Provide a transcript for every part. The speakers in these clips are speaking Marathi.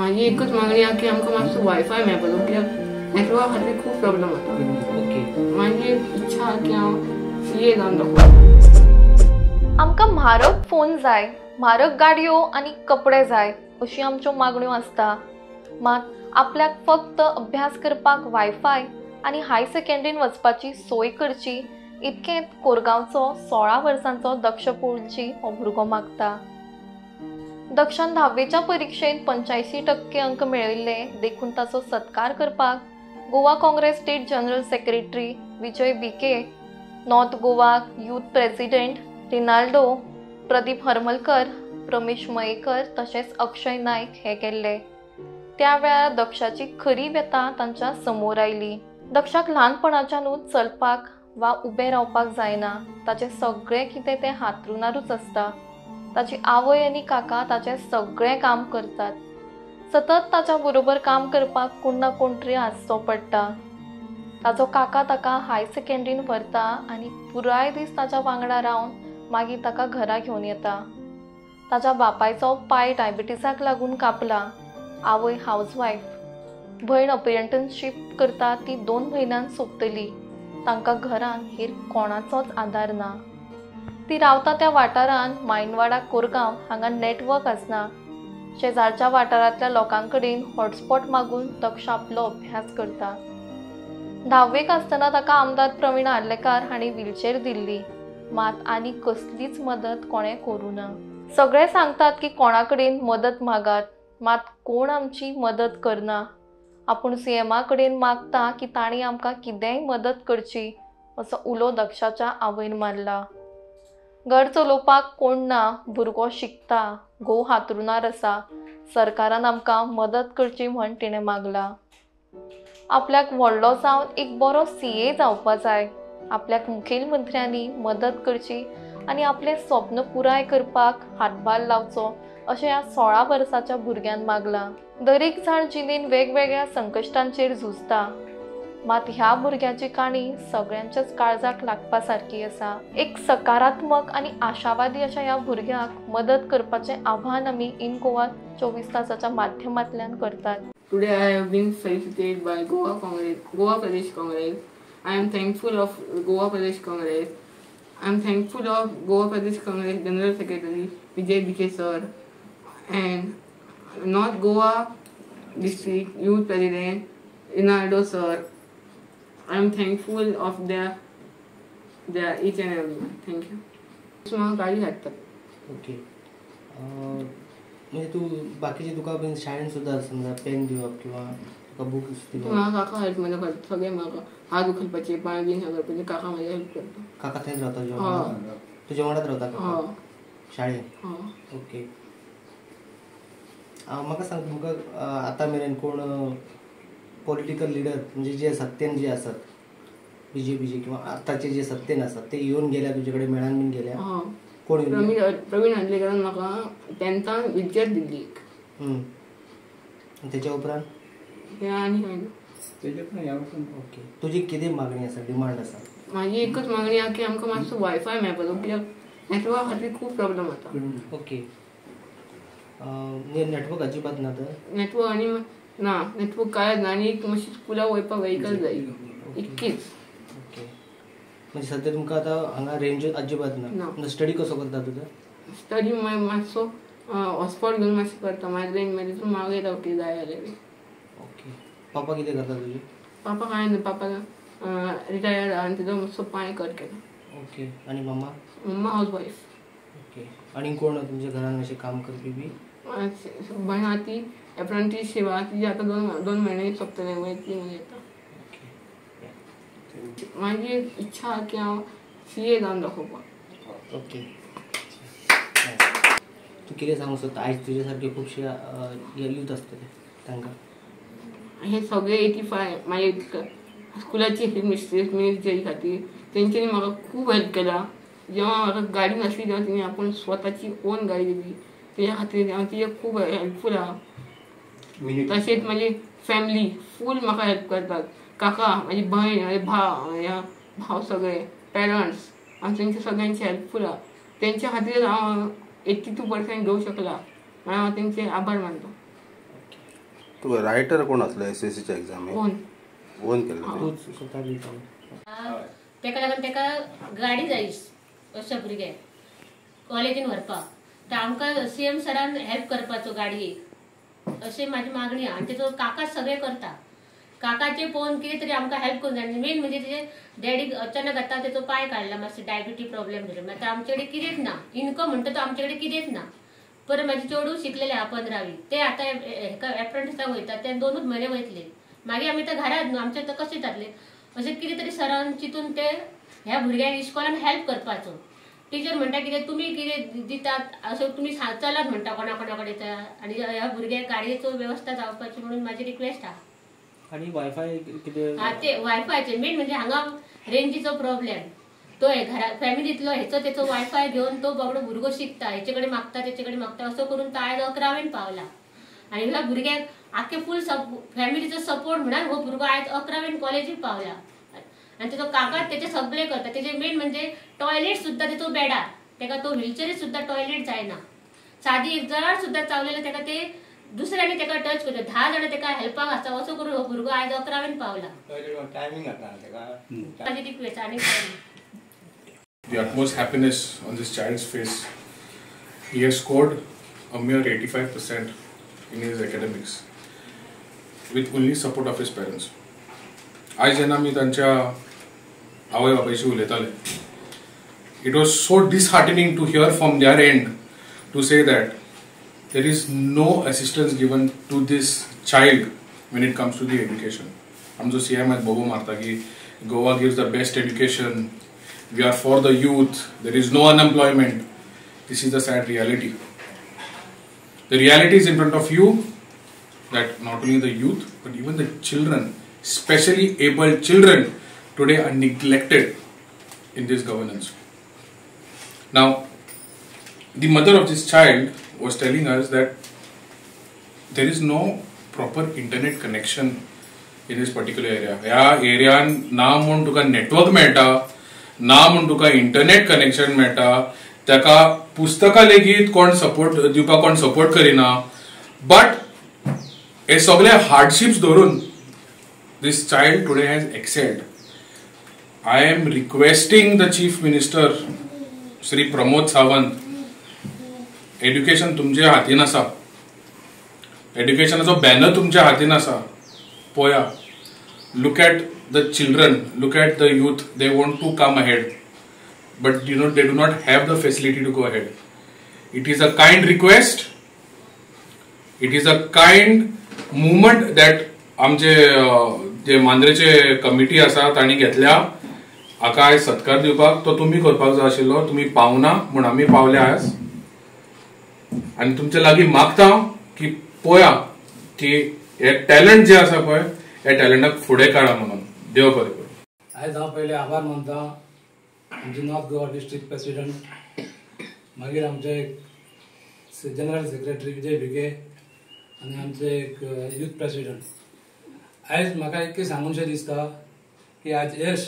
माझी एकच मागणी आहे की आमकां मातसो वायफाय मेळपाचो, कित्याक नेटवर्का खातीर खूब प्रॉब्लेम जाता. ओके. माझी इच्छा आहे की हांव CA जावन दाखोवं. आमकां म्हारग फोन जाय, म्हारग गाडयो आनी कपडे जाय अशी आमच्यो मागण्यो आसता. मात आपल्याक फक्त अभ्यास करपाक वायफाय आनी हाय सेकंडरीन वचपाची सोय करची इतकेंच कोरगांवचो 16 वर्सांचो दक्ष पोळची हो भुरगो मागता. दक्षान 10वेच्या परीक्षेत 85% अंक मेळयल्ले देखून ताचो सत्कार करपाक Goa Congress state general secretary Vijay Bhike, north Goa youth president Rinaldo, Pradeep Harmalkar, Pramesh Mayekar तशेंच अक्षय नायक हे गेल्ले. त्या वेळार दक्षाची खरी व्यथा तांच्या समोर आयली. दक्षाक ल्हानपणाच्यानूच चलपाक वा उबें रावपाक जायना. ताचें सगळें कितें तें हातरुणारूच आसता. ताची आवय आनी काका ताचें सगळें काम करतात. सतत ताच्या बरोबर काम करपाक कोण ना कोण तरी आसचो पडटा. ताचो काका ताका हाय सेकंडरीन व्हरता आनी पुराय दीस ताच्या वांगडा रावन मागीर ताका घरा घेवन येता. ताच्या बापायचो पांय डायबिटीसाक लागून कापला. आवय हावजवायफ. भयण अप्रेंटिसशीप करता ती 2 म्हयन्यांत सोंपतली. तांकां घरान हेर कोणाचोच आदार ना. ती रावता त्या वाठारांत मायनवाडा कोरगांव हांगा नेटवर्क आसना. शेजारच्या वाठारांतल्या लोकां कडेन हॉटस्पॉट मागून दक्ष आपलो अभ्यास करता. 10वेक आसतना ताका आमदार प्रवीण आर्लेकार हांणी व्हीलचेअर दिल्ली. मात आनी कसलीच मदत कोणें करूं ना. सगळे सांगतात की कोणा कडेन मदत मागात, मात कोण आमची मदत करना. आपूण CMा कडेन मागता की तांणी आमकां कितेंय मदत करची असो उलो दक्षाच्या आवयन मारला. घर चलोवपाक कोण ना, भुरगो शिकता, घोव हातरुणार आसा, सरकारान आमकां मदत करची म्हण तिणें मागला. आपल्याक व्हडलो जावन एक बरो CA जावपा जाय. आपल्याक मुखेलमंत्र्यांनी मदत करची आनी आपलें स्वप्न पुराय करपाक हातभार लावचो अशें ह्या 16 वर्साच्या भुरग्यान मागलां. दर एक जाण जिणेन वेगवेगळ्या संकश्टांचेर झुजता. मात ह्या भुरग्याची काणी सगळ्यांच्याच काळजाक लागपा सारकी आसा. एक सकारात्मक आनी आशावादी अशा ह्या भुरग्याक मदत करपाचें आव्हान आमी इन गोवा 24 तासाच्या माध्यमांतल्यान करतात. Today I have been felicitated by Goa Pradesh Congress. I am thankful of Goa Pradesh Congress. I am thankful of Goa Pradesh Congress General Secretary Vijay Bike sir and North Goa District Youth President Rinaldo sir. I am thankful of their each and every. Thank you. मला गाडी हाडटात. ओके. म्हणजे तू बाकीचे तुका बीन शाळेन सुद्धा समजा पेन दिवप किंवा तुका बुक्स दिवप. म्हाका काका हेल्प म्हजे करता. सगळे म्हाका हात उखलपाचे, पांय बीन हे करपाचे काका म्हाजे हेल्प करता. काका थंयच रावता तुज्या वांगडाच रावता काका शाळेन? ओके. म्हाका सांग, तुमकां आतां मेरेन कोण पॉलिटिकल लिडर म्हणजे जे सत्तेन जे आसात, BJPचे किंवा आतांचे जे सत्तेन आसात ते येवन गेल्या तुजे कडेन मेळान बीन गेल्या? कोण प्रवीण आर्लेकरान म्हाका 10थान व्हीलचेअर दिल्ली. तेच्या उपरांत हे आनी कांय ना. ओके. तुजी कितें मागणी आसा, डिमांड आसा? माझी एकच मागणी आहे की आमकां मातसो वायफाय मेळपाचो, कित्याक नेटवर्का खातीर खूब प्रॉब्लेम जाता. ओके. नेटवर्क अजिबात ना तर? नेटवर्क आनी ना, नेटवर्क कांयच ना आनी एक मातशी स्कुलाक वयपाक व्हेकल जाय इतकीच. ओके. म्हणजे सध्या तुमकां आतां हांगा रेंज अजिबात ना. स्टडी कसो करता तुजो? स्टडी मातसो हॉटस्पॉट घेवन मातशें करता. म्हाजी रेंज मागीर तूं मागयता रावटी जाय जाल्यार. ओके. पापा कितें करता तुजे? पापा कांय ना, पापा रिटायर्ड आनी तेजो मातसो पांय कट केला. ओके. आनी मम्मा? Mamma housewife. ओके. आनी कोण तुमच्या घरान अशें काम करपी बी? भयण आहा ती एप्रेंटीसशीप आहा, तिजी आतां 2 म्हयने सोंपतले मागीर ती येता. माझी इच्छा आहे की हांव CA जावन दाखोवपाक. ओके. तू कितें सांगूंक सोदता आयज तुजे सारके खुबशे यूथ आसतले तांकां? हे सगळे 85 मागीर स्कुलाची मिनिस्ट्री खातीर तेंच्यांनी म्हाका खूब हेल्प केला. जेव्हा म्हाका गाडी नासली तेव्हा तेणी आपूण स्वताची ओन गाडी दिली. तेज्या खातीर हांव तिजे खूब हेल्पफूल आहा. तशेंच म्हाजी फॅमिली फूल म्हाका हेल्प करतात. काका, म्हाजी भयण, म्हाजे भाव सगळे पेरंट्स हांव तेंचे सगळ्यांची हेल्पफूल आहा. तेंच्या खातीर हांव 82% घेवंक शकला. म्हणून हांव तेंचे आभार मानता. तुका रायटर कोण असलो SSCच्या एग्जामीक? ओन केलं तूच स्वतः लिहिता? तेका लागून तेका गाडी जाय अशा भुरग्याक कॉलेजीन व्हरपाक. तर आमकां CM सरान हेल्प करपाचो गाडयेक अशी माझी मागणी आहा. आणि तेचो काका सगळे करता. काकाचे पळोवन कितें तरी आमकां हेल्प करून जाय. मेन म्हणजे तेजे डॅडीक अचानक आतां तेचो पाय काडला, मातशें डायबिटीज प्रॉब्लेम जालो. आतां आमचे कडेन कितेंच ना, इन्कम म्हणटा तो आमचे कडेन कितेंच ना. परत म्हाजे चेडूं शिकलेले आहा 15वी, ते आतां एप्रेंटिसाक वयता, ते 2च म्हयने वयतले. मागीर आमी आतां घरात न्हू, आमचे आतां कशें जातले. अशें कितें तरी सरान चिंतून ते ह्या भुरग्यांक इस्कॉलान हेल्प करपाचो. टीचर म्हणटा कितें तुमी कितें दितात असो तुमी चलात म्हणटा कोणा कडेन, आनी ह्या भुरग्याक गाडयेचो वेवस्था जावपाची म्हणून म्हाजी रिक्वेस्ट आहा. आणि वायफाय कितें? हा, ते वायफायचे मेन म्हणजे हांगा रेंजीचो प्रॉब्लेम. तो घरा फॅमिलीतलो हेचो तेचो वायफाय घेवन तो बाबडो भुरगो शिकता, हेचे कडेन मागता तेचे कडेन मागता, असो करून तो आयज 11वेन पावला. आनी ह्या भुरग्याक आख्खे फूल फॅमिलीचो सपोर्ट म्हणून हो भुरगो आयज 11वेन कॉलेजीक पावला. आणि तेचो काका तेचे सगळे करता. तेचे मेन म्हणजे टॉयलेट सुद्धा तेचो बेडार, तेका तो व्हीलचेरीत सुद्धा टॉयलेट जायना. सादी एक जरा सुद्धा चावलेलं तेका ते दुसऱ्यांनी तेका टच करता. 10 जाणां तेका हेल्पाक आसता. असो करून हो भुरगो आयज 11वेन पावला. माझी रिक्वेस्ट आनी The utmost happiness on this child's face. He has scored a mere 85% in his academics with only support of his parents. आज जेन्ना मी तांच्या आवय बापायशी उलयताले, it was so disheartening to hear from their end to say that there is no assistance given to this child when it comes to the education. आमचो CM बोबो मारता की Goa gives the best education, we are for the youth, there is no unemployment. This is the sad reality. The reality is in front of you that not only the youth but even the children, especially able children, today are neglected in this governance. Now, the mother of this child was telling us that there is no proper internet connection in this particular area. ह्या एरियान ना म्हूण तुका नेटवर्क मेळटा, ना म्हूण तुका इंटरनेट कनेक्शन मेळटा, ताका पुस्तकां लेगीत कोण सपोर्ट दिवपाक कोण सपोर्ट करिना. बट हे सगळे हार्डशिप्स धरून this child today has excelled. I am requesting the Chief Minister Shri Pramod Sawant, education तुमच्या हातीन आसा, educationaचो बॅनर तुमच्या हातीन आसा, पळया. Look at the children, look at the youth, they want to come ahead, but they do not have the facility to go ahead. It is a kind request, it is a kind movement that आमचे जे मांद्रेचे कमिटी आसा तांणी घेतल्या. हाका आयज सत्कार दिवपाक तो तुमी करपाक जाय आशिल्लो, तुमी पावना म्हूण आमी पावले आज. आनी तुमचे लागीं मागता की पळया की हे टॅलंट जे आसा पळय, हे टॅलंटाक फुडें काडा म्हणून. देव बरें करूं. आयज हांव पयलीं आभार मानता आमचे नॉर्थ गोवा डिस्ट्रिक्ट प्रेसिडेंट, मागीर आमचे जनरल सेक्रेटरी विजय भिगे आनी आमचे एक यूथ प्रेसिडेंट. आयज म्हाका इतकें सांगूनशें दिसता की आज यश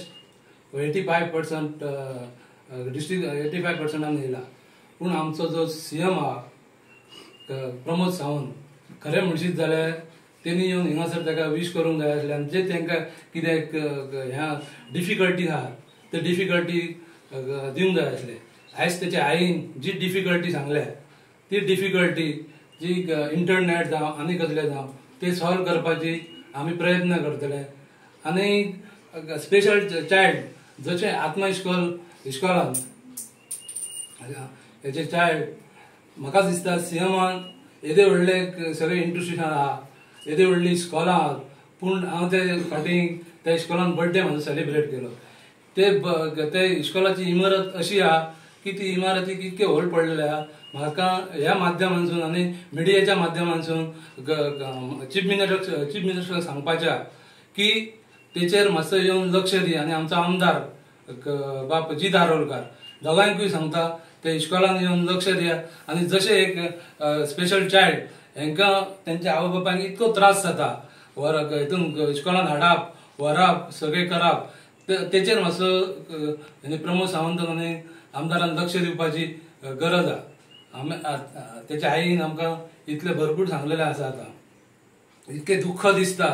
85% डिस्ट्रिक्ट 85%आन येयला. पूण आमचो जो CM आहा प्रमोद सावंत, खरें म्हणशीत जाल्यार तेणी येवन हिंगासर ताका विश करूंक जाय आसलें. आनी जे तांकां कितें ह्या डिफिकल्टी आहा ते डिफिकल्टी दिवंक जाय आसलें. आयज तेच्या आईन जी डिफिकल्टी सांगल्या ती डिफिकल्टी जी इंटरनेट जावं आनी कसलें जावं ते सॉल्व करपाची आमी प्रयत्न करतले. आनी स्पेशल चायल्ड जशें आत्मा इस्कॉलान हेचे चायल्ड म्हाका दिसता CMान येदे व्हडले सगळे इंस्टिट्यूशन आहा, येदे व्हडली इस्कॉलां आहात. पूण हांव ते फाटीं त्या इस्कॉलान बर्थडे म्हाजो सेलिब्रेट केलो. ते इस्कॉलाची इमारत अशी आहा की ती इमारतीक इतके व्हड पडलेले आहा. म्हाका ह्या माध्यमांसून आनी मिडियाच्या माध्यमांसून चीफ मिनिस्टराक सांगपाचें की तेचेर मातसो येवन लक्ष दी. आनी आमचो आमदार बाप जी धारोलकार दोगांयकूय सांगता ते इस्कॉलान येवन लक्ष दिया. आनी जशें एक स्पेशल चायल्ड हांकां तेंच्या आवय बापायक इतको त्रास जाता, हितून इस्कॉलान हाडप व्हरप सगळें करप, तेचेर मातसो प्रमोद सावंत आनी आमदारान लक्ष दिवपाची गरज आहा. तेच्या आईन आमकां इतलें भरपूर सांगलेलें आसा आतां. इतके दुःख दिसता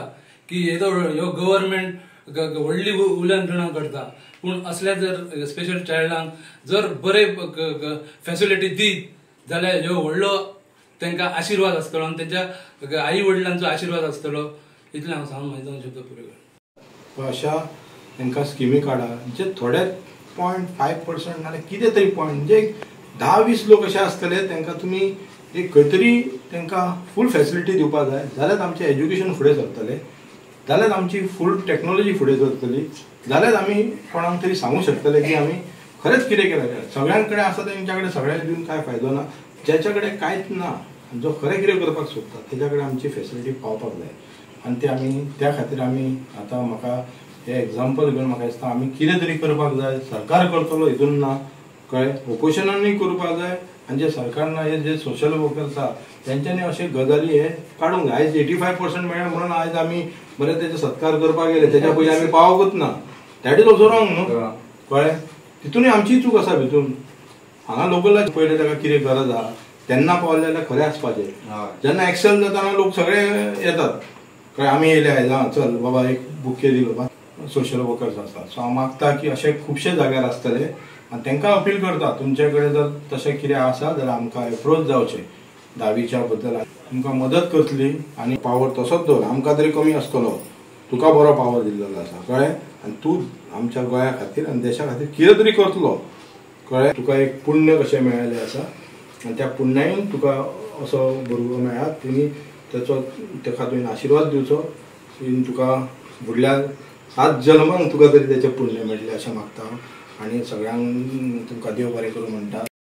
की ह्यो गव्हर्नमेंट व्हडली उलंघना करता. पूण असल्या जर स्पेशल चायल्डांक जर बरे फॅसिलिटी दीत जाल्यार ह्यो व्हडलो तांकां आशिर्वाद आसतलो आनी त्यांच्या आई वडिलांचो आशिर्वाद आसतलो. इतलें हांव सांगून म्हाजो शब्द पुरो करता. अशा तांकां स्किमी काडा जे थोडे 0.5% नाल्यार कितें तरी पॉयंट म्हणजे 10-20 लोक असे आसतले तांकां तुमी एक खंय तरी तांकां फूल फॅसिलिटी दिवपाक जाय. जाल्यार आमचें एज्युकेशन फुडें सरतलें, जाल्यार आमची फूल टॅक्नॉलॉजी फुडें सरतली, जाल्यार आमी कोणाक तरी सांगूं शकतले की आमी खरेंच कितें केलें. सगळ्यां कडेन आसा तेंच्या कडेन सगळ्यांक दिवन कांय फायदो ना. ज्याच्या कडेन कांयच ना, जो खरें कितें करपाक सोदता तेच्या कडेन आमची फॅसिलिटी पावपाक जाय. आनी ते आमी त्या खातीर आमी आतां म्हाका हे एग्जाम्पल घेवन म्हाका दिसता आमी कितें तरी करपाक जाय. सरकार करतलो हितून ना, कळ्ळें, ओपोजिशनानूय करपाक जाय. आनी जे सरकार ना हे जे सोशल वर्कर्स आसा तेंच्यांनी अशे गजाली हे काडूंक जाय. आयज 85% मेळ्ळें म्हणून आयज आमी बरे तेजे सत्कार करपाक गेले, तेच्या पयलीं आमी पावोंकूच ना. दॅट इज ऑल्सो रॉंग न्हू, कळ्ळें. तितूनय आमची चूक आसा भितून. हांगा लोकलाक पयलें ताका कितें गरज आहा तेन्ना पावलें जाल्यार खरें आसपाचें. जेन्ना एक्शन जाताना लोक सगळे येतात, कळ्ळें, आमी येयले आयज, हां चल बाबा एक बुके दिलो. सोशल वर्कर्स आसतात. सो हांव मागता की अशे खुबशे जाग्यार आसतले आनी तांकां अपील करता तुमचे कडेन जर तशें कितें आसा जाल्यार आमकां एप्रोच जावचें. 10वीच्या बद्दल तुमकां मदत करतली आनी पावर तसोच दवर. आमकां तरी कमी आसतलो, तुका बरो पावर दिल्लो आसा, कळ्ळें. आनी तूं आमच्या गोंया खातीर आनी देशा खातीर कितें तरी करतलो, कळ्ळें. तुका एक पुण्य कशें मेळिल्लें आसा आनी त्या पुण्यान तुका असो भुरगो मेळ्ळा. तुमी ताका तुवें आशिर्वाद दिवचो. तुका फुडल्या 7 जन्मांक तुका तरी तेचें पुण्य मेळटलें अशें मागता हांव. आनी सगळ्यांक तुमकां देव बरें करूं म्हणटा.